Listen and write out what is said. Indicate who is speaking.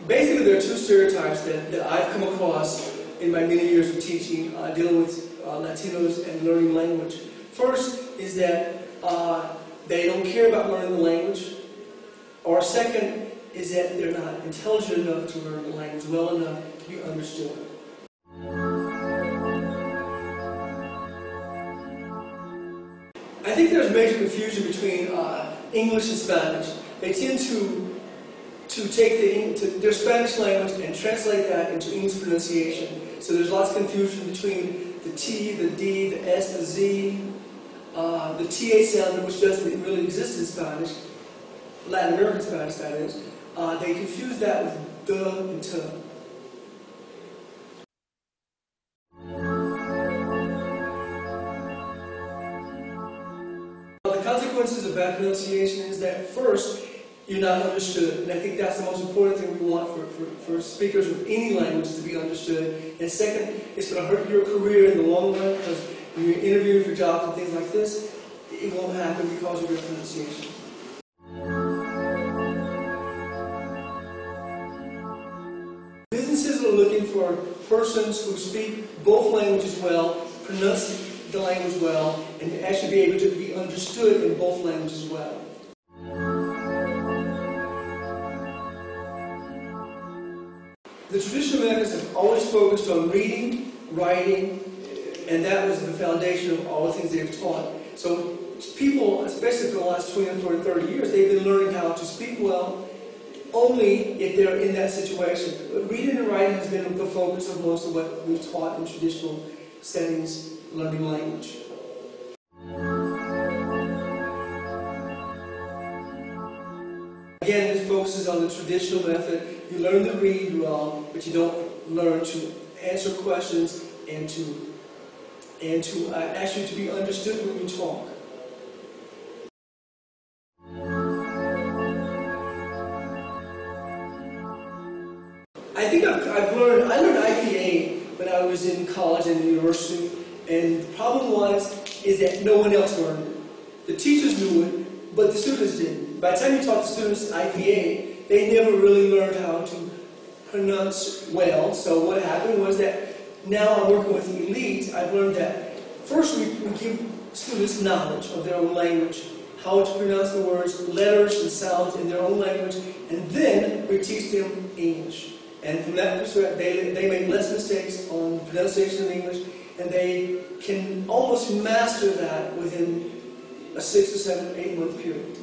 Speaker 1: basically there are two stereotypes that I've come across in my many years of teaching, dealing with Latinos and learning language. First is that they don't care about learning the language, or second is that they're not intelligent enough to learn the language well enough to be understood. I think there's major confusion between English and Spanish. They tend to take their Spanish language and translate that into English pronunciation. So there's lots of confusion between the T, the D, the S, the Z, the TA sound, which doesn't really exist in Spanish, Latin American Spanish that is. They confuse that with the and t. The consequences of bad pronunciation is that first, you're not understood. And I think that's the most important thing we want for speakers of any language to be understood. And second, it's going to hurt your career in the long run, because when you're interviewing for jobs and things like this, it won't happen because of your pronunciation. Businesses are looking for persons who speak both languages well, pronounce the language well, and actually be able to be understood in both languages well. The traditional methods have always focused on reading, writing, and that was the foundation of all the things they've taught. So people, especially for the last 20 or 30 years, they've been learning how to speak well only if they're in that situation. But reading and writing has been the focus of most of what we've taught in traditional settings, learning language. Again, this focuses on the traditional method. You learn to read well, but you don't learn to answer questions and to actually to be understood when you talk. I think I learned IPA when I was in college and university, and the problem is that no one else learned it. The teachers knew it, but the students didn't. By the time you taught the students IPA, they never really learned how to pronounce well. So what happened was that now I'm working with the elites. I've learned that first we give students knowledge of their own language, how to pronounce the words, letters and sounds in their own language, and then we teach them English. And from that perspective, they make less mistakes on pronunciation of English, and they can almost master that within a 6 or 7, 8 month period.